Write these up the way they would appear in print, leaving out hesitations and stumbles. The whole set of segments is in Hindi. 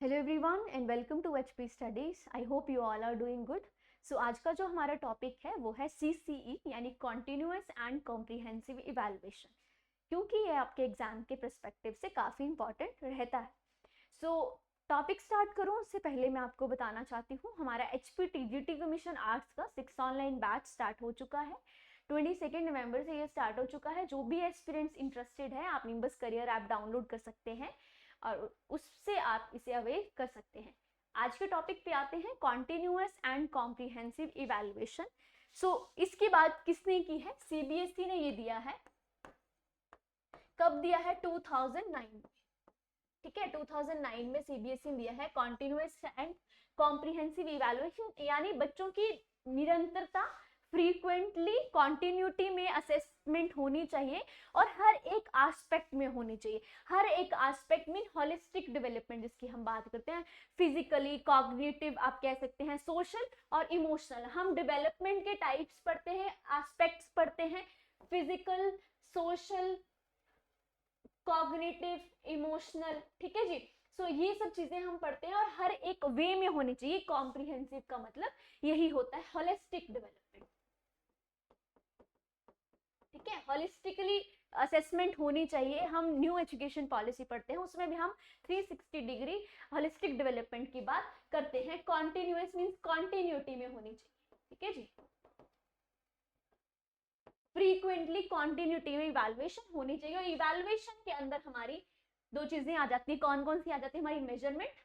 Hello everyone and welcome to HP studies. I hope you all are doing good. So आज का जो हमारा टॉपिक है वो है सीसीई यानी कॉन्टिन्यूअस एंड कॉम्प्रिहेंसिव इवैल्यूएशन, क्योंकि ये आपके एग्जाम के पर्सपेक्टिव से काफ़ी इंपॉर्टेंट रहता है। सो टॉपिक स्टार्ट करूँ उससे पहले मैं आपको बताना चाहती हूँ हमारा एचपी टीजीटी कमीशन आर्ट्स का 6 ऑनलाइन बैच स्टार्ट हो चुका है। 22 नवंबर से ये स्टार्ट हो चुका है। जो भी एस्पिरेंट्स इंटरेस्टेड है आप निम्बस करियर ऐप डाउनलोड कर सकते हैं और उससे आप इसे अवेल कर सकते हैं। आज के टॉपिक पे आते हैं कॉन्टिन्यूअस एंड कॉम्प्रिहेंसिव इवैल्यूएशन। सो इसकी बात किसने की है? सीबीएसई ने ये दिया है। कब दिया है? 2009 में। ठीक है, 2009 में सीबीएसई ने दिया है कॉन्टिन्यूअस एंड कॉम्प्रिहेंसिव इवैल्यूएशन, यानी बच्चों की निरंतरता, फ्रीक्वेंटली, कॉन्टिन्यूटी में असेसमेंट होनी चाहिए और हर एक एस्पेक्ट में होनी चाहिए। हर एक एस्पेक्ट में होलिस्टिक डेवलपमेंट जिसकी हम बात करते हैं, फिजिकली, कॉग्निटिव, आप कह सकते हैं सोशल और इमोशनल। हम डेवलपमेंट के टाइप्स पढ़ते हैं, एस्पेक्ट्स पढ़ते हैं, फिजिकल, सोशल, कॉग्निटिव, इमोशनल। ठीक है जी। सो ये सब चीजें हम पढ़ते हैं और हर एक वे में होनी चाहिए। कॉम्प्रिहेंसिव का मतलब यही होता है, होलिस्टिक डेवलपमेंट। ठीक है, होलिस्टिकली असेसमेंट होनी चाहिए। हम न्यू एजुकेशन पॉलिसी पढ़ते हैं, उसमें भी हम 360 डिग्री होलिस्टिक डेवलपमेंट की बात करते हैं। कॉन्टिन्यूअस मींस कॉन्टिन्यूटी में होनी चाहिए। ठीक है जी। फ्रीक्वेंटली कॉन्टिन्यूटी में इवैल्यूएशन होनी चाहिए और इवैल्यूएशन के अंदर हमारी दो चीजें आ जाती है। कौन कौन सी आ जाती है? हमारी मेजरमेंट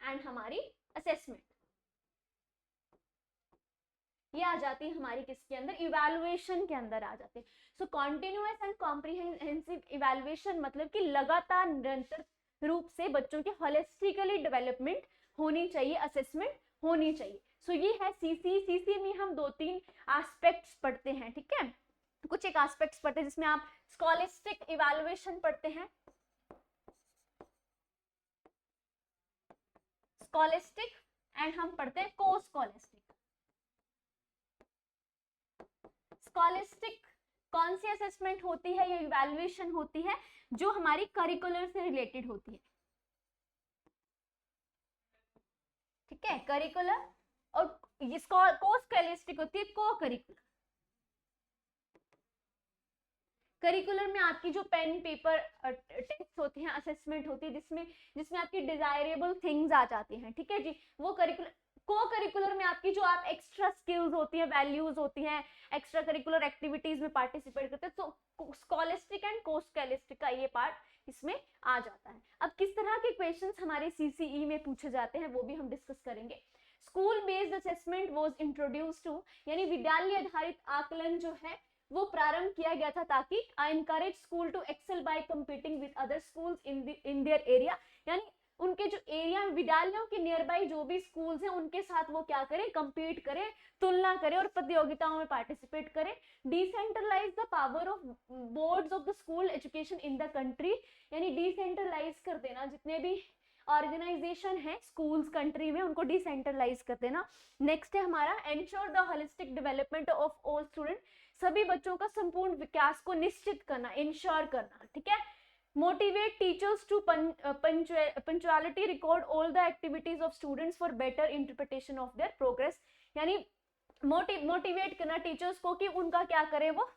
एंड हमारी असेसमेंट। ये आ जाती है हमारी किसके अंदर? इवैल्यूएशन के अंदर आ जाते हैं। सो कॉन्टिन्यूअस एंड कॉम्प्रिहेंसिव इवैल्यूएशन मतलब कि लगातार निरंतर रूप से बच्चों की होलिस्टिकली डेवलपमेंट होनी चाहिए, असेसमेंट होनी चाहिए। सो ये है सीसी में हम 2-3 एस्पेक्ट्स पढ़ते हैं। ठीक है, कुछ एक एस्पेक्ट्स पढ़ते हैं जिसमें आप स्कॉलिस्टिक इवैल्यूएशन पढ़ते हैं, स्कॉलिस्टिक, एंड हम पढ़ते हैं को स्कॉलिस्टिक। स्कॉलिस्टिक कौन सी असेसमेंट होती है? ये इवैल्यूएशन होती है जो हमारी करिकुलर से रिलेटेड होती है। ठीक है, करिकुलर। और को स्कॉलिस्टिक होती है को करिकुलर। करिकुलर में आपकी जो पेन पेपर टेस्ट होते हैं, असेसमेंट होती है, जिसमें जिसमें आपकी डिजायरेबल थिंग्स आ जाती हैं। ठीक है जी, वो करिकुलर। को करिकुलर में आपकी जो आप एक्स्ट्रा स्किल्स होती हैं, वैल्यूज होती हैं, एक्स्ट्रा करिकुलर एक्टिविटीज में पार्टिसिपेट करते हैं, तो स्कॉलिस्टिक एंड को स्कॉलिस्टिक का ये पार्ट इसमें आ जाता है। अब किस तरह के क्वेश्चंस हमारे सीसीई में पूछे जाते हैं वो भी हम डिस्कस करेंगे। School based assessment was introduced to, यानी विद्यालय आधारित आकलन जो है वो प्रारंभ किया गया था ताकि encourage school to excel by competing with other schools in their area, यानी उनके जो एरिया विद्यालयों के नियर बाई जो भी स्कूल्स हैं उनके साथ वो क्या करे, कंपीट करे, तुलना करे और प्रतियोगिताओं में पार्टिसिपेट करे। Decentralise the power of boards of the school education in the country, यानी डिसेंट्रलाइज कर देना, जितने भी ऑर्गेनाइजेशन है स्कूल्स कंट्री में उनको डिसेंट्रलाइज कर देना। नेक्स्ट है हमारा ensure the holistic development of all student, सभी बच्चों का संपूर्ण विकास को निश्चित करना, इंश्योर करना। ठीक है, motivate teachers to punctuality, record all the activities of students for better interpretation of their progress, यानी मोटिवेट करना टीचर्स को कि उनका क्या करे, वो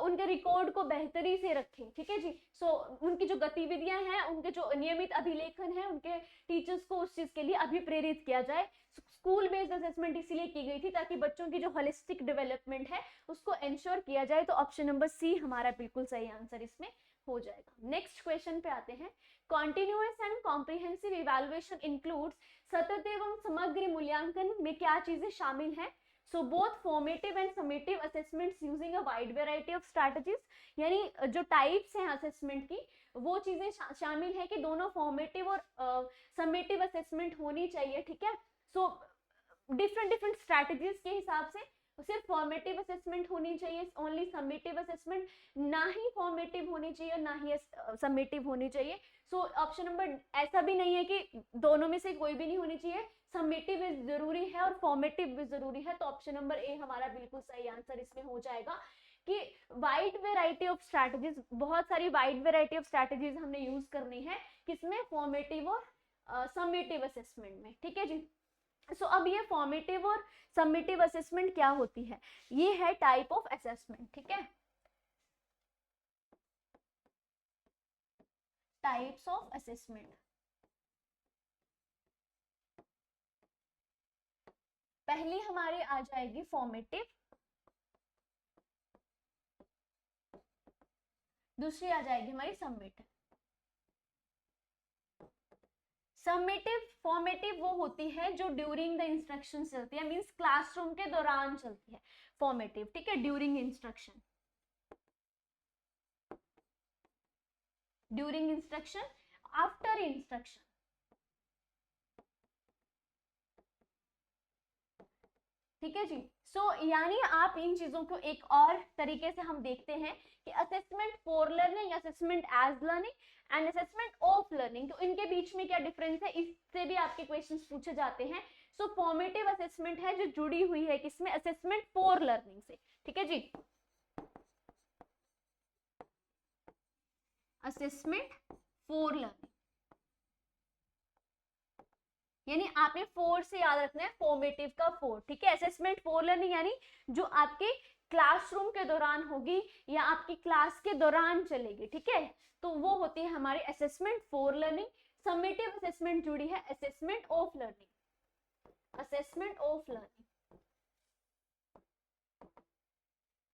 उनके रिकॉर्ड को बेहतरी से रखें। ठीक है जी। सो उनकी जो गतिविधियां हैं, उनके जो नियमित अभिलेखन है, उनके टीचर्स को उस चीज के लिए अभिप्रेरित किया जाए। स्कूल बेस्ड असेसमेंट इसीलिए की गई थी ताकि बच्चों की जो होलिस्टिक डेवलपमेंट है उसको एंश्योर किया जाए। तो ऑप्शन नंबर सी हमारा बिल्कुल सही आंसर इसमें हो जाएगा। नेक्स्ट क्वेश्चन पे आते हैं। Continuous and comprehensive evaluation includes, सतत एवं समग्र मूल्यांकन में क्या चीजें शामिल हैं? So both formative and summative assessments using a wide variety of strategies, यानी जो टाइप्स हैं असेसमेंट की वो चीजें शामिल है कि दोनों फॉर्मेटिव और समेटिव असेसमेंट होनी चाहिए। ठीक है, सो डिफरेंट स्ट्रैटेजीज के हिसाब से सिर्फ फॉर्मेटिव असेसमेंट होनी चाहिए, ओनली समेटिव असेसमेंट ना ही फॉर्मेटिव होनी चाहिए ना ही समेटिव होनी चाहिए। सो ऑप्शन नंबर ऐसा भी नहीं है कि दोनों में से कोई भी नहीं होनी चाहिए, समेटिव भी जरूरी है और फॉर्मेटिव भी जरूरी है। तो ऑप्शन नंबर ए हमारा बिल्कुल सही आंसर इसमें हो जाएगा। कि वाइड वेराइटी ऑफ स्ट्रैटेजीज, बहुत सारी वाइड वेराइटी ऑफ स्ट्रैटेजीज हमने यूज करनी है किसमें, फॉर्मेटिव और समेटिव असेसमेंट में, ठीक है जी। सो अब ये फॉर्मेटिव और समेटिव असेसमेंट क्या होती है, ये है टाइप ऑफ असेसमेंट, ठीक है, टाइप्स ऑफ असेसमेंट। पहली हमारी आ जाएगी फॉर्मेटिव, दूसरी आ जाएगी हमारी समेटिव। समेटिव फॉर्मेटिव वो होती है जो ड्यूरिंग द इंस्ट्रक्शन चलती है, मींस क्लासरूम के दौरान चलती है फॉर्मेटिव, ठीक है, during instruction, during instruction, after instruction, ठीक है जी। यानी आप इन चीजों को एक और तरीके से हम देखते हैं कि assessment for learning, assessment as learning and assessment of learning, तो इनके बीच में क्या डिफरेंस है, इससे भी आपके क्वेश्चंस पूछे जाते हैं। फॉर्मेटिव असेसमेंट है जो जुड़ी हुई है किसमें, असेसमेंट फॉर लर्निंग से, ठीक है जी, असेसमेंट फॉर लर्निंग, यानी आपने फोर से याद रखना है, फॉर्मेटिव का फोर, ठीक है। असेसमेंट फॉर लर्निंग यानी जो आपके क्लासरूम के दौरान होगी या आपकी क्लास के दौरान चलेगी, ठीक है, तो वो होती है हमारी assessment for learning. Summative assessment जुड़ी है assessment of learning, assessment of learning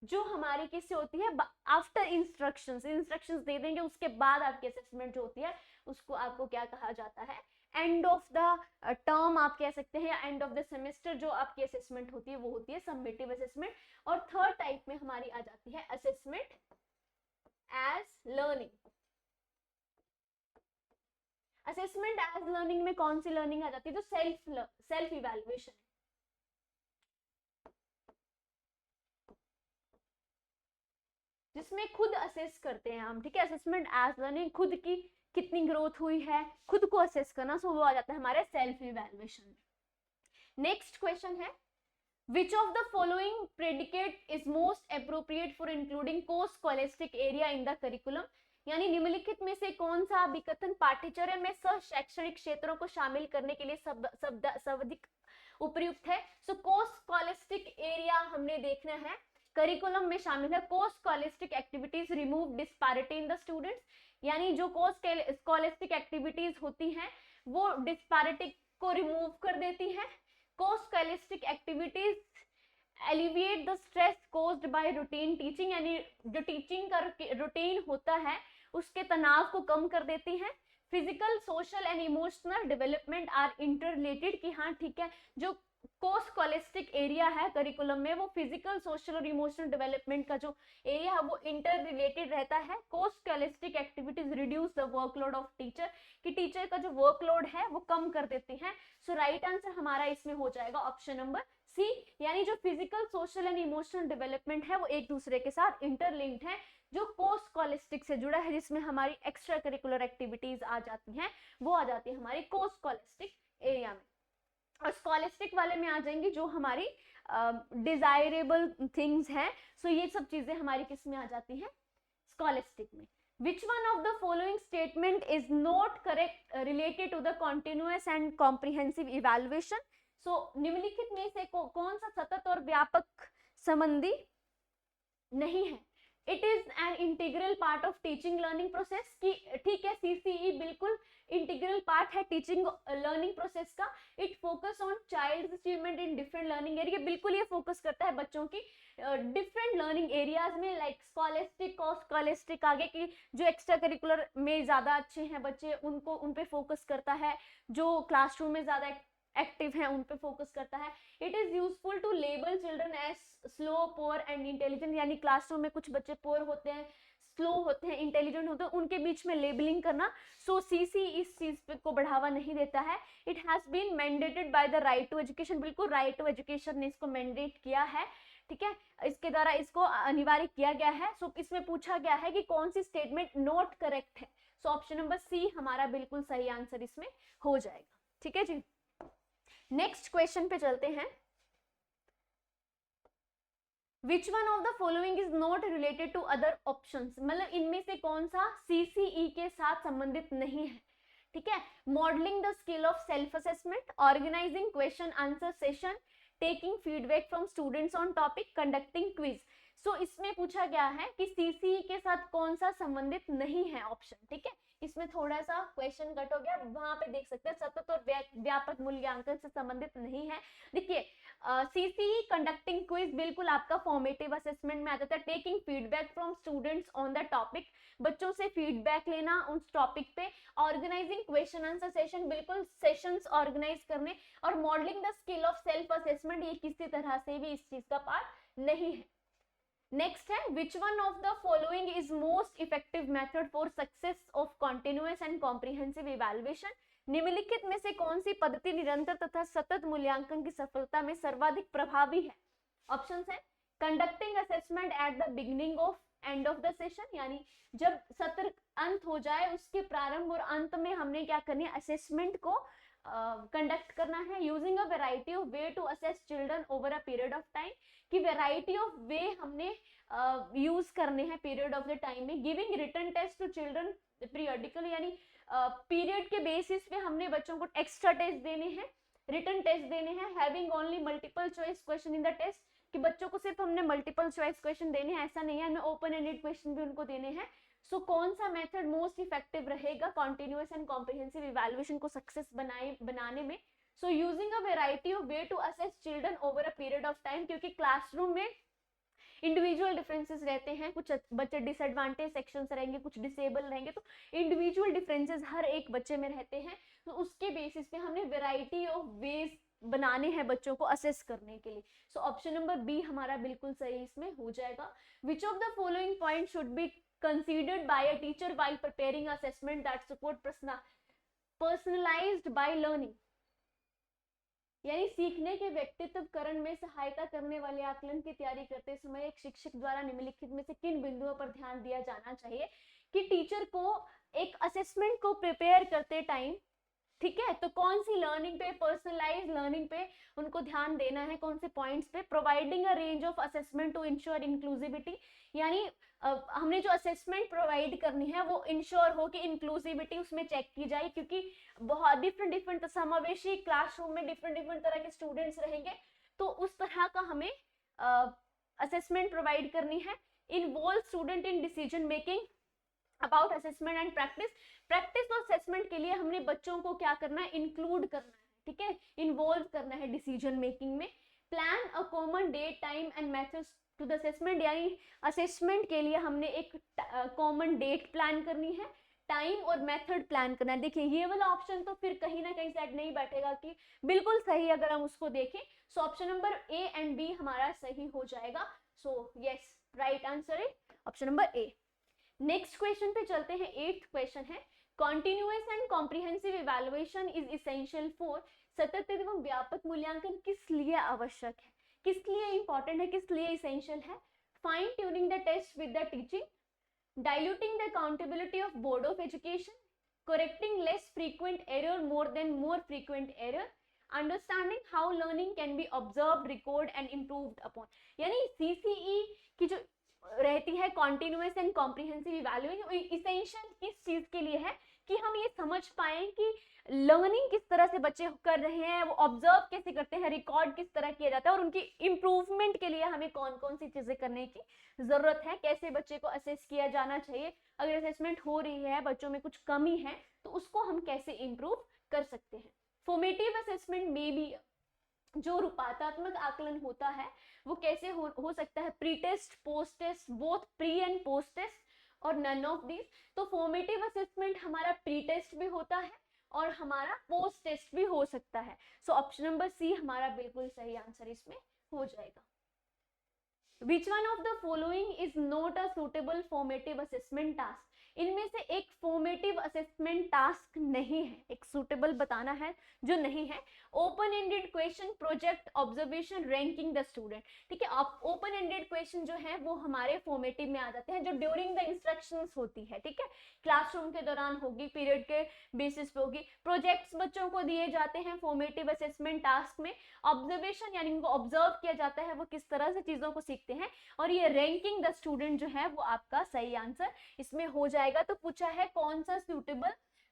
जो हमारी किससे होती है, आफ्टर इंस्ट्रक्शंस, इंस्ट्रक्शंस दे देंगे उसके बाद आपकी असेसमेंट जो होती है उसको आपको क्या कहा जाता है, एंड ऑफ द टर्म आप कह सकते हैं, या एंड ऑफ द सेमेस्टर जो आपकी असेसमेंट होती है वो होती है समेटिव असेसमेंट। और थर्ड टाइप में हमारी आ जाती है assessment as learning. Assessment as learning में कौन सी लर्निंग आ जाती है, जो सेल्फ इवैल्यूएशन, जिसमें खुद असेस करते हैं हम, ठीक है। असेसमेंट एज लर्निंग, खुद की कितनी ग्रोथ हुई है, खुद को असेस करना, सो वो आ जाता है हमारे सेल्फ इवैल्यूएशन। नेक्स्ट क्वेश्चन है, which of the following predicate is most appropriate for including co-scholastic area in the curriculum, यानी निम्नलिखित में से कौन सा विकथन पाठ्यचर्या में शैक्षणिक क्षेत्रों को शामिल करने के लिए सर्वाधिक उपयुक्त है। सो को-स्कॉलस्टिक एरिया हमने देखना है, करिकुलम में शामिल है co scholastic activities remove disparity in the students, यानी जो को-स्कॉलस्टिक एक्टिविटीज होती हैं वो डिस्पैरिटी को रिमूव कर देती है। Co scholastic activities alleviate the stress caused by routine teaching, यानी जो टीचिंग का रूटीन होता है उसके तनाव को कम कर देती है। Physical, social and emotional development are interrelated, कि हाँ ठीक है, जो को-स्कॉलस्टिक एरिया है करिकुलम में वो फिजिकल, सोशल और इमोशनल डेवलपमेंट का जो एरिया है वो इंटर रिलेटेड रहता है। Co scholastic activities reduce the workload of teacher, कि टीचर का जो वर्कलोड है वो कम कर देती हैं। सो राइट आंसर हमारा इसमें हो जाएगा ऑप्शन नंबर सी, यानी जो physical, social and emotional development है वो एक दूसरे के साथ इंटरलिंक्ड है। जो को-स्कॉलस्टिक से जुड़ा है, जिसमें हमारी एक्स्ट्रा करिकुलर एक्टिविटीज आ जाती हैं, वो आ जाती है हमारी को-स्कॉलस्टिक एरिया में। और स्कॉलस्टिक वाले में आ जाएंगी जो हमारी डिजायरेबल थिंग्स हैं। सो ये सब चीजें हमारी किस में आ जाती हैं, स्कॉलस्टिक में। Which one of the following statement is not correct related to the continuous and comprehensive evaluation? So निम्नलिखित में से कौन सा सतत और व्यापक संबंधी नहीं है। It is an integral part of teaching learning process, की ठीक है, सीसीई बिल्कुल इंटीग्रल पार्ट है टीचिंग लर्निंग प्रोसेस का। It focus on child achievement in different learning area, बिल्कुल ये फोकस करता है बच्चों की डिफरेंट लर्निंग एरियाज में, लाइक स्कॉलस्टिक और स्कॉलस्टिक आगे की जो एक्स्ट्रा करिकुलर में ज्यादा अच्छे हैं बच्चे उनको उन पे फोकस करता है, जो क्लासरूम में ज्यादा एक्टिव हैं उन पे फोकस करता है। It is useful to label children as slow, poor and intelligent, यानी क्लासरूम में कुछ बच्चे पुअर होते हैं, स्लो होते हैं, इंटेलिजेंट होते हैं, उनके बीच में लेबलिंग करना। सो सीसी इस चीज को बढ़ावा नहीं देता है। It has been mandated by the right to education, बिल्कुल राइट टू एजुकेशन ने इसको मैंडेट किया है, ठीक है, इसके द्वारा इसको अनिवार्य किया गया है। सो इसमें पूछा गया है कि कौन सी स्टेटमेंट नॉट करेक्ट है। सो ऑप्शन नंबर सी हमारा बिल्कुल सही आंसर इसमें हो जाएगा, ठीक है जी। नेक्स्ट क्वेश्चन पे चलते हैं। Which one of the following is not related to other options, मतलब इनमें से कौन सा सीसीई के साथ संबंधित नहीं है, ठीक है। Modelling the skill of self assessment, organising question answer session, taking feedback from students on topic, conducting quiz. So इसमें पूछा गया है कि सीसीई के साथ कौन सा संबंधित नहीं है ऑप्शन, ठीक है। इसमें थोड़ा सा क्वेश्चन कट हो गया, वहां पे देख सकते हैं सतत और व्यापक मूल्यांकन से संबंधित नहीं है। देखिए सीसीई कंडक्टिंग क्विज बिल्कुल आपका फॉर्मेटिव असेसमेंट में आता था। Taking feedback from students on the topic, बच्चों से फीडबैक लेना उस टॉपिक पे। ऑर्गेनाइजिंग क्वेश्चन आंसर सेशन, बिल्कुल सेशंस ऑर्गेनाइज करने। और modelling the skill of self assessment, ये किसी तरह से भी इस चीज का पार्ट नहीं है। नेक्स्ट है विच one of the following is most effective method for success of continuous and comprehensive evaluation, निम्नलिखित में से कौन सी पद्धति निरंतर तथा सतत मूल्यांकन की सफलता में सर्वाधिक प्रभावी है। ऑप्शंस है conducting assessment at the beginning of and of the session, यानी जब सत्र अंत हो जाए उसके प्रारंभ और अंत में हमने क्या करनी है, असेसमेंट को कंडक्ट करना है। Using a variety of way to assess children over a period of time, कि वेराइटी ऑफ वे हमने यूज करने हैं पीरियड ऑफ द टाइम में। Giving written test to children periodically, यानी पीरियड के बेसिस पे हमने बच्चों को एक्स्ट्रा टेस्ट देने हैं, रिटन टेस्ट देने हैं। Having only multiple choice question in the test, कि बच्चों को सिर्फ हमने मल्टीपल चॉइस क्वेश्चन देने हैं, ऐसा नहीं है, हमें ओपन एंडेड क्वेश्चन भी उनको देने हैं। सो कौन सा मेथड मोस्ट इफेक्टिव रहेगा कॉन्टिन्यूअस एंड कॉम्प्रिहेंसिव इवैल्यूएशन को सक्सेस बनाने में। So using a variety of way to assess children over a period of time, क्योंकि क्लासरूम में इंडिविजुअल डिफरेंसेस रहते हैं, कुछ बच्चे डिसएडवांटेज सेक्शंस रहेंगे, कुछ डिसेबल रहेंगे, तो इंडिविजुअल डिफरेंसेस हर एक बच्चे में रहते हैं। तो उसके बेसिस पे हमने वेराइटी ऑफ वेज बनाने हैं बच्चों को असेस करने के लिए। सो ऑप्शन नंबर बी हमारा बिल्कुल सही इसमें हो जाएगा। Which of the following point should be considered by a teacher while preparing assessment that support personalized by learning, यानी सीखने के व्यक्तित्वकरण में सहायता करने वाले आकलन की तैयारी करते समय एक शिक्षक द्वारा निम्नलिखित में से किन बिंदुओं पर ध्यान दिया जाना चाहिए। कि टीचर को एक असेसमेंट को प्रिपेयर करते टाइम, ठीक है, तो कौन सी लर्निंग पे, पर्सनलाइज लर्निंग पे उनको ध्यान देना है, कौन से पॉइंट्स पे। Providing a range of assessment to ensure inclusivity, यानी हमने जो असेसमेंट प्रोवाइड करनी है वो इंश्योर हो कि इंक्लूसिविटी उसमें चेक की जाए, क्योंकि बहुत डिफरेंट समावेशी क्लासरूम में डिफरेंट तरह के स्टूडेंट्स रहेंगे, तो उस तरह का हमें असेसमेंट प्रोवाइड करनी है। Involve student in decision making about assessment and practice और असेसमेंट के लिए हमने बच्चों को क्या करना है, इंक्लूड करना है, ठीक है, इन्वॉल्व करना है डिसीजन मेकिंग में। Plan a common date time and methods to the assessment, यानी असेसमेंट के लिए हमने एक कॉमन डेट प्लान करनी है, टाइम और मेथड प्लान करना है। देखिए ये वाला ऑप्शन तो फिर कहीं ना कहीं सेट नहीं बैठेगा कि बिल्कुल सही अगर हम उसको देखें। So option number A and B हमारा सही हो जाएगा। सो यस, राइट आंसर है option number A. Next question पे चलते हैं। 8th क्वेश्चन है continuous and comprehensive evaluation is essential for, सतत एवं व्यापक मूल्यांकन किस लिए आवश्यक है, किस लिए इंपॉर्टेंट है, किस लिए इसेंशियल है। Fine tuning the test with the teaching, diluting the accountability of board of education, correcting less frequent error more than more frequent error, understanding how learning can be observed, recorded and improved upon। यानी CCE की जो रहती है continuous and comprehensive evaluation, essential किस चीज के लिए है कि हम ये समझ पाए कि लर्निंग किस तरह से बच्चे कर रहे हैं, वो ऑब्जर्व कैसे करते हैं, रिकॉर्ड किस तरह किया जाता है, और उनकी इंप्रूवमेंट के लिए हमें कौन कौन सी चीजें करने की जरूरत है, कैसे बच्चे को असेस किया जाना चाहिए, अगर असेसमेंट हो रही है, बच्चों में कुछ कमी है, तो उसको हम कैसे इंप्रूव कर सकते हैं। फॉर्मेटिव असेसमेंट में भी जो रूपात्मक आकलन होता है वो कैसे हो सकता है, pre test, post test, both pre and post test और नन ऑफ दिस। तो फॉर्मेटिव असेसमेंट हमारा प्री टेस्ट भी होता है और हमारा पोस्ट टेस्ट भी हो सकता है। सो ऑप्शन नंबर सी हमारा बिल्कुल सही आंसर इसमें हो जाएगा। Which one of the following is not a suitable formative assessment task? इनमें से एक फॉर्मेटिव असेसमेंट टास्क नहीं है, एक सूटेबल बताना है जो नहीं है। Open ended question, project, observation, ranking the student, ठीक है। ओपन एंडेड क्वेश्चन जो है वो हमारे फॉर्मेटिव में आ जाते हैं, जो ड्यूरिंग द इंस्ट्रक्शंस होती है, ठीक है, क्लासरूम के दौरान होगी, पीरियड के बेसिस पे होगी। प्रोजेक्ट्स बच्चों को दिए जाते हैं फॉर्मेटिव असेसमेंट टास्क में। ऑब्जर्वेशन यानी उनको ऑब्जर्व किया जाता है वो किस तरह से चीजों को सीखते हैं। और ये रैंकिंग द स्टूडेंट जो है वो आपका सही आंसर इसमें हो जाएगा। तो पूछा है कौन सा सूटेबल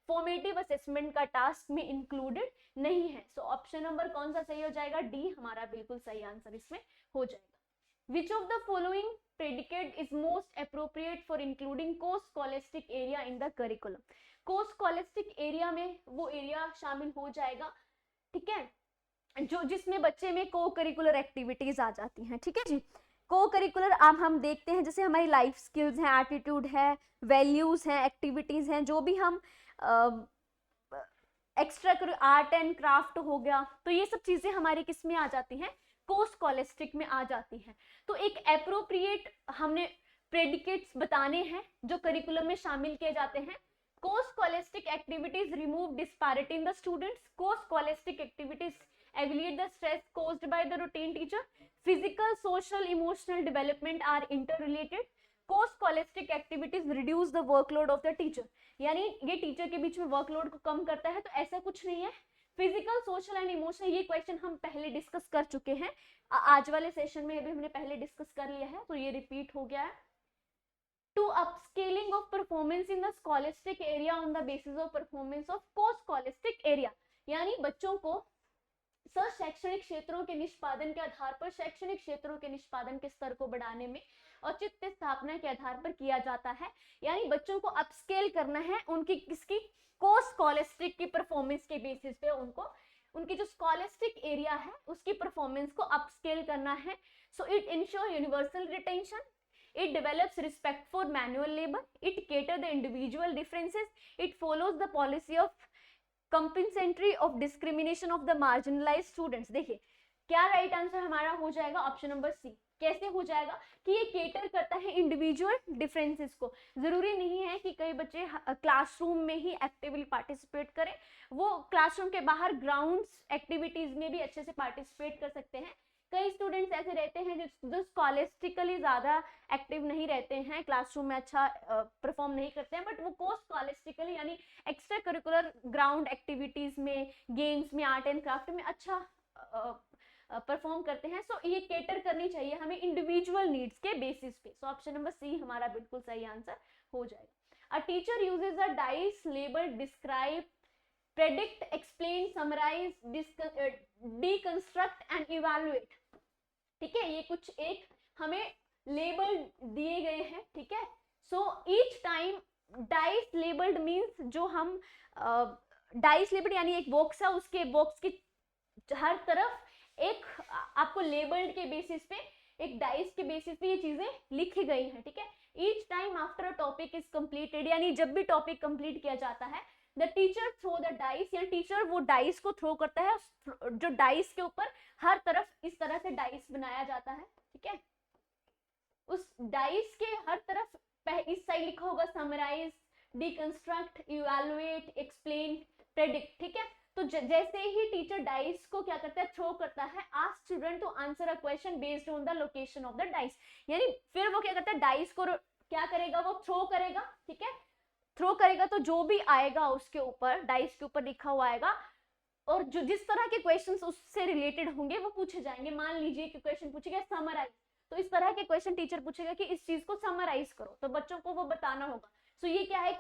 फॉर्मेटिव असेसमेंट का टास्क में इंक्लूडेड नहीं है। सो ऑप्शन नंबर कौन सा सही हो जाएगा, डी हमारा बिल्कुल सही आंसर इसमें हो जाएगा। Which of the following predicate is most appropriate for including co scholastic area in the curriculum. Co scholastic area में वो एरिया शामिल हो जाएगा, ठीक है, जो जिसमें बच्चे में को करिकुलर एक्टिविटीज आ जाती हैं, ठीक है जी। को करिकुलर अब हम देखते हैं जैसे हमारी लाइफ स्किल्स हैं, एटीट्यूड है, वैल्यूज हैं, एक्टिविटीज हैं, जो भी हम एक्स्ट्रा आर्ट एंड क्राफ्ट हो गया, तो ये सब चीजें हमारी किस में आ जाती हैं, को स्कॉलेस्टिक में आ जाती हैं। तो एक एप्रोप्रिएट हमने प्रेडिकेट्स बताने हैं जो करिकुलम में शामिल किए जाते हैं। Co scholastic activities remove disparity in the students, co scholastic activities alleviate the stress caused by the routine teacher, physical, social, emotional development are interrelated, co-scholastic activities reduce the workload of the teacher, यानी ये टीचर के बीच में वर्कलोड को कम करता है, तो ऐसा कुछ नहीं है। फिजिकल, सोशल एंड इमोशनल, ये क्वेश्चन हम पहले डिस्कस कर चुके हैं, आज वाले सेशन में भी हमने पहले डिस्कस कर लिया है, तो ये रिपीट हो गया है। To upscaling of performance in the scholastic area on the basis of performance of co scholastic area, यानी बच्चों को शैक्षणिक क्षेत्रों के निष्पादन के आधार पर शैक्षणिक क्षेत्रों के निष्पादन के स्तर को बढ़ाने में औचित्य स्थापना के आधार पर किया जाता है। यानी बच्चों को अपस्केल करना है उनकी किसकी, को स्कॉलेस्टिक की परफॉर्मेंस के बेसिस पे उनको उनकी जो स्कॉलेस्टिक एरिया है उसकी परफॉर्मेंस को अपस्केल करना है। So it ensure universal retention, it develops respect for manual labor, it cater the individual differences, it follows the policy of compensatory of discrimination of the marginalised students. देखिए क्या राइट आंसर हमारा हो जाएगा, ऑप्शन नंबर सी। कैसे हो जाएगा कि ये केटर करता है इंडिविजुअल डिफरेंसेस को। जरूरी नहीं है कि कई बच्चे क्लासरूम में ही एक्टिवली पार्टिसिपेट करें, वो क्लासरूम के बाहर ग्राउंड्स एक्टिविटीज में भी अच्छे से पार्टिसिपेट कर सकते हैं। कई स्टूडेंट्स ऐसे रहते हैं जो स्कॉलेस्टिकली ज्यादा एक्टिव नहीं रहते हैं, क्लासरूम में अच्छा परफॉर्म नहीं करते हैं, बट वो को स्कॉलेस्टिकली यानी एक्स्ट्रा करिकुलर ग्राउंड एक्टिविटीज में, गेम्स में, आर्ट एंड क्राफ्ट में अच्छा परफॉर्म करते हैं। सो ये केटर करनी चाहिए हमें इंडिविजुअल नीड्स के बेसिस पे। सो ऑप्शन नंबर सी हमारा बिल्कुल सही आंसर हो जाएगा। A teacher uses a dice label describe, predict, explain, summarize, deconstruct and evaluate, ठीक है। ये कुछ एक हमें लेबल दिए गए हैं, ठीक है। So each time dice labelled means जो हम डाइस लेबल्ड यानी एक बॉक्स है, उसके बॉक्स की हर तरफ एक आपको लेबल्ड के बेसिस पे, एक डाइस के बेसिस पे ये चीजें लिखी गई हैं, ठीक है। Each time after a topic is completed, यानी जब भी टॉपिक कंप्लीट किया जाता है, the teacher throw the dice, या टीचर वो डाइस को थ्रो करता है, जो डाइस के ऊपर हर तरफ इस तरह से डाइस बनाया जाता है, ठीक है। उस डाइस के हर तरफ इस साइड लिखा होगा summarise, deconstruct, evaluate, explain, predict, ठीक है। तो जैसे ही टीचर डाइस को क्या करता है, थ्रो करता है, ask student to answer a question based on the location of the dice, यानी फिर वो क्या करता है, डाइस को क्या करेगा, वो थ्रो करेगा, ठीक है। थ्रो करेगा तो जो भी आएगा उसके ऊपर, डाइस के ऊपर लिखा हुआ आएगा, और जो जिस तरह के क्वेश्चंस उससे रिलेटेड होंगे वो पूछे जाएंगे। मान लीजिए कि क्वेश्चन पूछेगा समराइज, तो इस तरह के क्वेश्चन टीचर पूछेगा कि इस चीज को समराइज करो, तो बच्चों को वो बताना होगा। सो ये क्या है,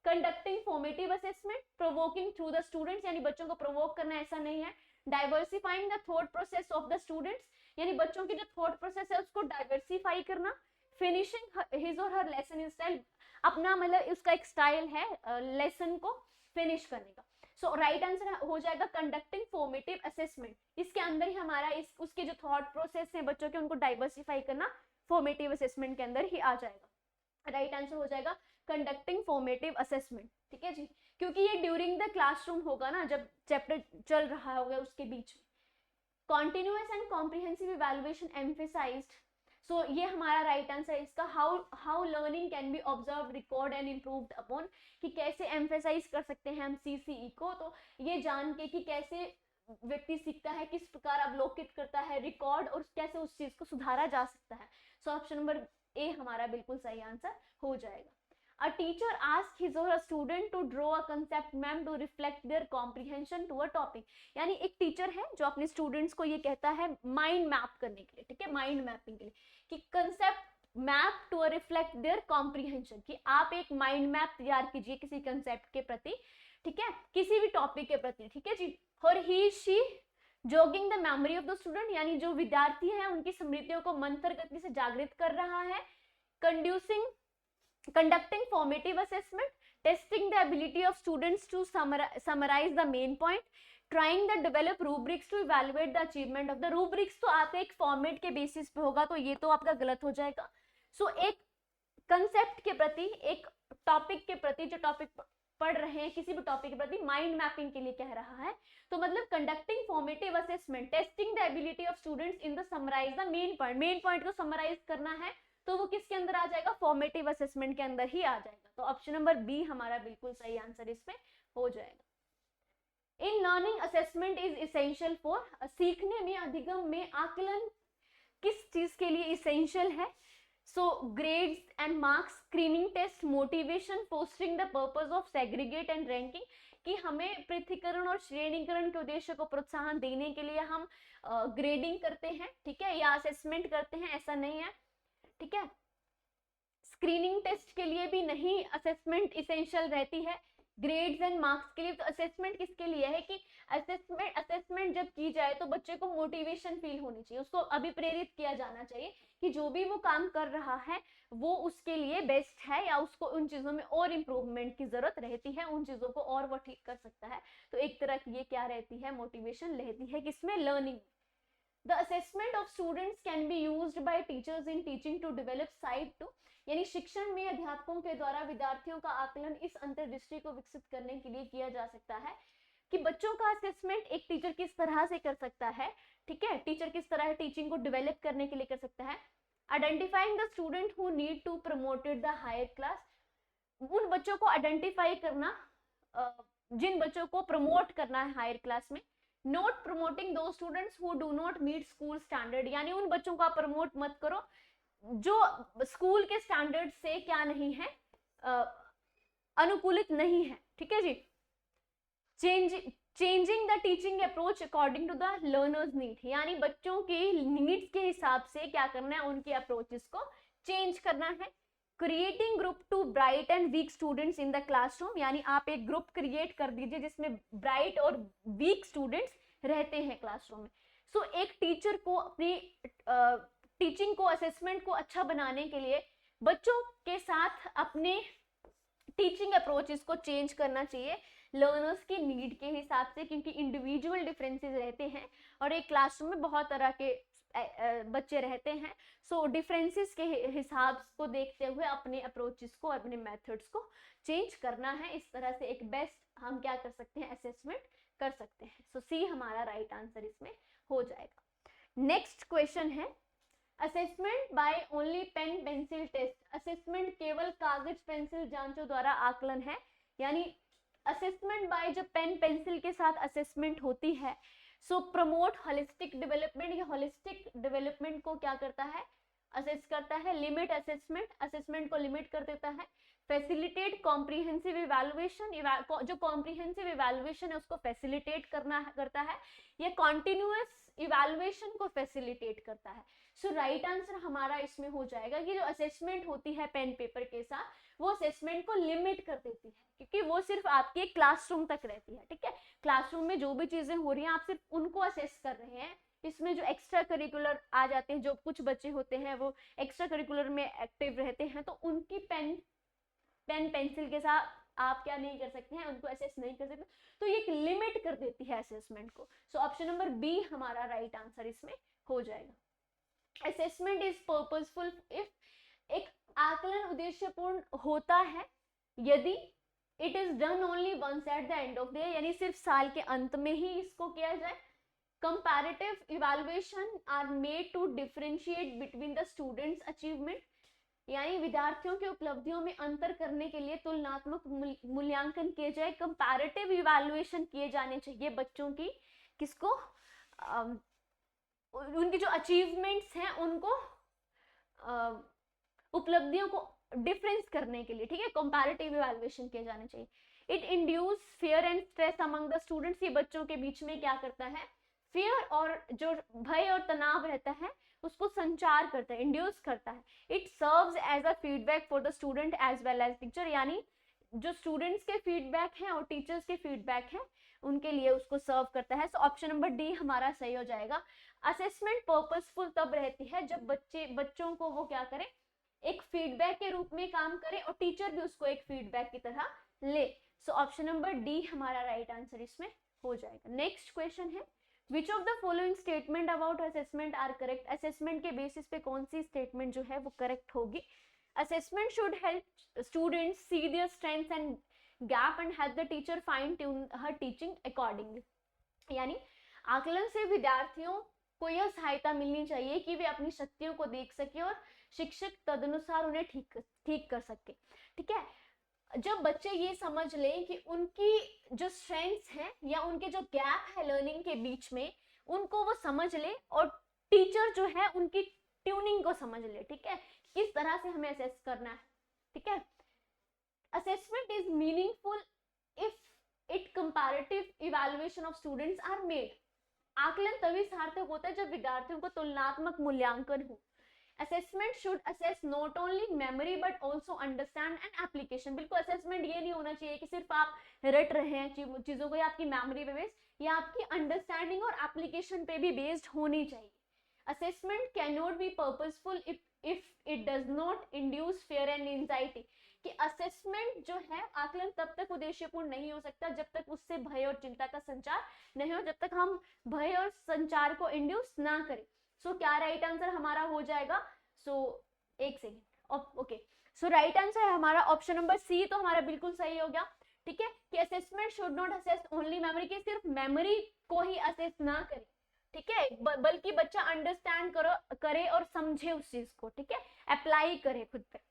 conducting formative assessment, provoking through the students, यानी बच्चों को प्रोवोक करना, ऐसा नहीं है। Diversifying the thought process of the students, यानी बच्चों की जो थॉट प्रोसेस है उसको डाइवर्सिफाई करना। फिनिशिंग हिज और हर लेसन इन स्टाइल, अपना मतलब उसका एक स्टाइल है लेसन को फिनिश करने का। सो राइट आंसर हो जाएगा कंडक्टिंग फॉर्मेटिव असेसमेंट। इसके अंदर ही हमारा उसके जो थॉट प्रोसेस है बच्चों के, उनको डाइवर्सिफाई करना फॉर्मेटिव असेसमेंट के अंदर ही आ जाएगा। राइट आंसर हो जाएगा कंडक्टिंग फॉर्मेटिव असेसमेंट, ठीक है जी। क्योंकि ये ड्यूरिंग द क्लासरूम होगा ना, जब चैप्टर चल रहा होगा उसके बीच में। Continuous and comprehensive evaluation emphasized, so ये हमारा राइट आंसर है इसका। How learning can be observe, record and improved upon, कि कैसे एम्फेसाइज कर सकते हैं हम CCE को, तो ये जान के कि कैसे व्यक्ति सीखता है, किस प्रकार अवलोकित करता है, रिकॉर्ड, और कैसे उस चीज को सुधारा जा सकता है। सो ऑप्शन नंबर ए हमारा बिल्कुल सही आंसर हो जाएगा। A teacher asks his or a student to draw a concept map to reflect their comprehension to a topic। यानी एक टीचर है जो अपने स्टूडेंट्स को ये कहता है माइंड मैप करने के लिए, ठीक है, माइंड मैपिंग के लिए, कि concept map to reflect their comprehension, कि आप एक माइंड मैप तैयार कीजिए किसी कंसेप्ट के प्रति, ठीक है, किसी भी टॉपिक के प्रति, ठीक है जी। और he she jogging the memory of the student, यानी जो विद्यार्थी है उनकी स्मृतियों को मंथर गति से जागृत कर रहा है। Conducting formative assessment, testing the ability of students to summarize the main point, trying the develop rubrics to evaluate the achievement of the rubrics। तो आपका एक फॉर्मेट के बेसिस पे होगा, तो ये तो आपका गलत हो जाएगा। सो एक कंसेप्ट के प्रति, एक टॉपिक के प्रति, जो टॉपिक पढ़ रहे हैं किसी भी टॉपिक के प्रति माइंड मैपिंग के लिए कह रहा है, तो मतलब conducting formative assessment, testing the ability of students in the summarise the main point को समराइज करना है, तो वो किसके अंदर आ जाएगा, फॉर्मेटिव असेसमेंट के अंदर ही आ जाएगा। तो ऑप्शन नंबर बी हमारा बिल्कुल सही आंसर इसमें हो जाएगा। In learning assessment is essential for, सीखने में, अधिगम में आकलन किस चीज के लिए इसेंशियल है? So grades and marks, screening test, motivation, fostering the purpose of segregate and ranking, कि हमें पृथकीकरण और श्रेणीकरण के उद्देश्य को प्रोत्साहन देने के लिए हम ग्रेडिंग करते हैं, ठीक है, या असेसमेंट करते हैं, ऐसा नहीं है, ठीक है। स्क्रीनिंग टेस्ट के लिए भी नहीं असेसमेंट इसेंशियल रहती है, ग्रेड्स एंड मार्क्स के लिए। तो असेसमेंट किसके लिए है कि असेसमेंट जब की जाए तो बच्चे को मोटिवेशन फील होनी चाहिए, उसको अभिप्रेरित किया जाना चाहिए कि जो भी वो काम कर रहा है वो उसके लिए बेस्ट है, या उसको उन चीजों में और इम्प्रूवमेंट की जरूरत रहती है, उन चीजों को और वो ठीक कर सकता है। तो एक तरह की ये क्या रहती है, मोटिवेशन रहती है किसमें, learning. The assessment of students can be used by teachers in teaching to develop sight to, यानी शिक्षण में अध्यापकों के द्वारा विद्यार्थियों का आकलन इस अंतर्दृष्टि को विकसित करने के लिए किया जा सकता है कि बच्चों का असेसमेंट एक टीचर किस तरह से कर सकता है, ठीक है, टीचर किस तरह टीचिंग को डेवलप करने के लिए कर सकता है। Identifying the student who need to promoted the higher class, उन बच्चों को आइडेंटिफाई करना जिन बच्चों को प्रमोट करना है हायर क्लास में। Not promoting the students who do not meet school standard, यानी उन बच्चों को आप प्रमोट मत करो जो स्कूल के स्टैंडर्ड से क्या नहीं है, अनुकूलित नहीं है, ठीक है जी। Changing the teaching approach according to the learners need, यानी बच्चों की नीड्स के हिसाब से क्या करना है, उनकी अप्रोचेस को चेंज करना है। Creating group to bright and weak students in the classroom, यानी आप एक ग्रुप क्रिएट कर दीजिए जिसमें ब्राइट और वीक स्टूडेंट्स रहते हैं क्लासरूम में। सो एक टीचर को अपनी टीचिंग को, असेसमेंट को अच्छा बनाने के लिए बच्चों के साथ अपने टीचिंग अप्रोचेस को चेंज करना चाहिए लर्नर्स की नीड के हिसाब से, क्योंकि इंडिविजुअल डिफरेंसेस रहते हैं और एक क्लासरूम में बहुत तरह के बच्चे रहते हैं। सो डिफरेंसेस के हिसाब को देखते हुए अपने अप्रोचेस को, अपने मेथड्स को चेंज करना है। इस तरह से एक बेस्ट हम क्या कर सकते हैं, असेसमेंट कर सकते हैं। सो सी हमारा राइट आंसर इसमें हो जाएगा। नेक्स्ट क्वेश्चन है assessment by only pen pencil test, assessment केवल कागज पेंसिल जांचों द्वारा आकलन है, यानी असेसमेंट बाय जब पेन पेंसिल के साथ असेसमेंट होती है, सो प्रमोट होलिस्टिक डेवलपमेंट, ये होलिस्टिक डेवलपमेंट को क्या करता है, असेस करता है। लिमिट असेसमेंट, असेसमेंट को लिमिट कर देता है। फैसिलिटेट कॉम्प्रिहेंसिव इवैल्यूएशन, जो कॉम्प्रिहेंसिव इवैल्यूएशन है उसको फैसिलिटेट करता है। ये कॉन्टिन्यूअस इवैल्यूएशन को फैसिलिटेट करता है। सो राइट आंसर हमारा इसमें हो जाएगा कि जो असेसमेंट होती है पेन पेपर के साथ, वो असेसमेंट को लिमिट कर देती है, क्योंकि वो सिर्फ आपके क्लासरूम तक रहती है, ठीक है। क्लासरूम में जो भी चीजें हो रही हैं आप सिर्फ उनको असेस कर रहे हैं। इसमें जो एक्स्ट्रा करिकुलर आ जाते हैं, जो कुछ बच्चे होते हैं वो एक्स्ट्रा करिकुलर में एक्टिव रहते हैं, तो उनकी पेन पेंसिल के साथ आप क्या नहीं कर सकते हैं, उनको असेस नहीं कर सकते। तो ये एक लिमिट कर देती है असेसमेंट को। सो ऑप्शन नंबर बी हमारा राइट आंसर इसमें हो जाएगा। असेसमेंट इज पर्पसफुल इफ, एक आकलन उद्देश्यपूर्ण होता है यदि it is done only once at the end of the year, यानी सिर्फ साल के अंत में ही इसको किया जाए। comparative evaluation are made to differentiate between the students achievement, यानी विद्यार्थियों की उपलब्धियों में अंतर करने के लिए तुलनात्मक मूल्यांकन किए जाए, कंपैरेटिव इवैल्यूएशन किए जाने चाहिए बच्चों की, किसको, उनकी जो अचीवमेंट्स हैं उनको, उपलब्धियों को डिफरेंस करने के लिए, ठीक है, कंपैरेटिव इवैल्यूएशन किए जाने चाहिए। It induce fear and stress among the students, ये बच्चों के बीच में क्या करता है, फियर और जो भय और तनाव रहता है उसको संचार करता है, इंड्यूस करता है। It serves as a feedback for the student as well as teacher, यानी जो स्टूडेंट्स के फीडबैक हैं और टीचर्स के फीडबैक हैं उनके लिए उसको सर्व करता है। सो ऑप्शन नंबर डी हमारा सही हो जाएगा। असेसमेंट पर्पसफुल तब रहती है जब बच्चों को वो क्या करें, एक फीडबैक के रूप में काम करे और टीचर भी उसको एक फीडबैक की तरह ले। सो ऑप्शन नंबर डी हमारा राइट आंसर इसमें हो जाएगा। नेक्स्ट क्वेश्चन है, which of the following statement about assessment are correct, assessment के बेसिस पे कौन सी स्टेटमेंट जो है वो करेक्ट होगी। Assessment should help students see their strengths and gap and help the teacher fine tune her teaching accordingly, यानी आकलन से विद्यार्थियों को यह सहायता मिलनी चाहिए कि वे अपनी शक्तियों को देख सके और शिक्षक तदनुसार उन्हें ठीक कर सके, ठीक है। जब बच्चे ये समझ लें कि उनकी जो स्ट्रेंथ्स हैं या उनके जो गैप है लर्निंग के बीच में, उनको वो समझ ले और टीचर जो है उनकी ट्यूनिंग को समझ ले, ठीक है, किस तरह से हमें असेस करना है, ठीक है। Assessment is meaningful if it comparative evaluation of students are made, आकलन तभी सार्थक होता है जब विद्यार्थियों को तुलनात्मक मूल्यांकन हो। Assessment should assess not only memory but also understand and application, बिल्कुल असेसमेंट ये नहीं होना चाहिए कि सिर्फ आप रट रहे हैं चीजों को, या आपकी मेमोरी पे बेस्ड, या आपकी अंडरस्टैंडिंग और एप्लीकेशन पे भी बेस्ड होनी चाहिए। Assessment can not be purposeful if it does not induce fear and anxiety, कि असेसमेंट जो है आकलन तब तक उद्देश्यपूर्ण नहीं हो सकता जब तक उससे भय और चिंता का संचार नहीं हो, जब तक हम भय और संचार को इंड्यूस ना करें। सो क्या राइट आंसर हमारा हो जाएगा, एक सेकेंड, ओके, सो राइट आंसर है हमारा ऑप्शन नंबर सी, तो हमारा बिल्कुल सही हो गया, ठीक है, कि assessment should not assess only memory, कि सिर्फ मेमोरी को ही असेस ना करे, ठीक है, बल्कि बच्चा अंडरस्टैंड करे और समझे उस चीज को, ठीक है, अप्लाई करे खुद पे।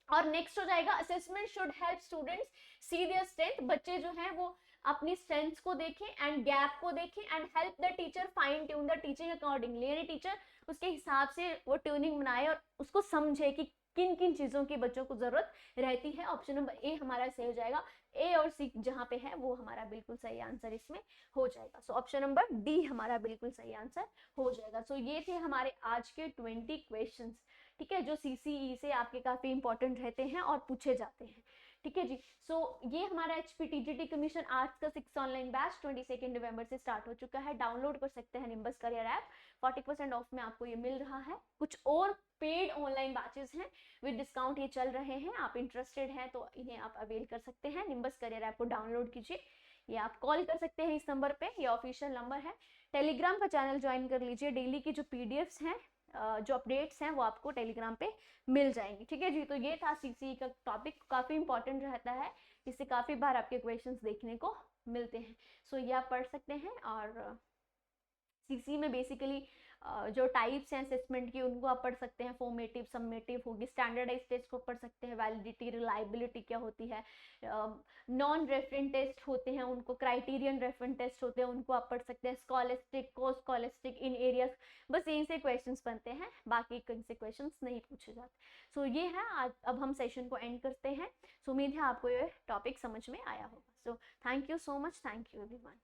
और नेक्स्ट हो जाएगा, assessment should help students see their strength, बच्चे जो हैं वो अपनी स्ट्रेंथ्स को देखें एंड गैप को देखें and help the teacher fine tune the teaching accordingly, यानी टीचर उसके हिसाब से वो ट्यूनिंग बनाए और उसको समझे कि किन किन चीजों की बच्चों को जरूरत रहती है। ऑप्शन नंबर ए हमारा सही हो जाएगा, ए और सी जहां पे है वो हमारा बिल्कुल सही आंसर इसमें हो जाएगा। सो ऑप्शन नंबर डी हमारा बिल्कुल सही आंसर हो जाएगा। सो ये थे हमारे आज के 20 क्वेश्चंस, ठीक है, जो सीसीई से आपके काफी इंपॉर्टेंट रहते हैं और पूछे जाते हैं, ठीक है जी। सो ये हमारा HPTGT कमीशन आर्ट्स का 6 ऑनलाइन बैच 22 नवंबर से स्टार्ट हो चुका है, डाउनलोड कर सकते हैं निम्बस करियर ऐप, 40% ऑफ में आपको ये मिल रहा है। कुछ और पेड ऑनलाइन बैचेस हैं विद डिस्काउंट ये चल रहे हैं, आप इंटरेस्टेड हैं तो इन्हें आप अवेल कर सकते हैं। निम्बस करियर ऐप को डाउनलोड कीजिए, या आप कॉल कर सकते हैं इस नंबर पे, ये ऑफिशियल नंबर है। टेलीग्राम का चैनल ज्वाइन कर लीजिए, डेली की जो PDFs हैं, जो अपडेट्स हैं वो आपको टेलीग्राम पे मिल जाएंगी, ठीक है जी। तो ये था सीसीई का टॉपिक, काफी इंपॉर्टेंट रहता है, इससे काफी बार आपके क्वेश्चंस देखने को मिलते हैं। सो ये आप पढ़ सकते हैं। और सीसी में बेसिकली जो टाइप्स हैं असेसमेंट की उनको आप पढ़ सकते हैं, फॉर्मेटिव, समेटिव होगी, स्टैंडर्डाइज टेस्ट को पढ़ सकते हैं, वैलिडिटी, रिलायबिलिटी क्या होती है, नॉन रेफरेंट टेस्ट होते हैं उनको, क्राइटेरियन रेफरेंट टेस्ट होते हैं उनको आप पढ़ सकते हैं, स्कॉलेस्टिक, को स्कॉलेस्टिक इन एरियाज, बस यहीं से क्वेश्चंस बनते हैं, बाकी कहीं से क्वेश्चंस नहीं पूछे जाते। सो ये है आज, अब हम सेशन को एंड करते हैं। सो उम्मीद है आपको ये टॉपिक समझ में आया होगा। So thank you so much, thank you everyone.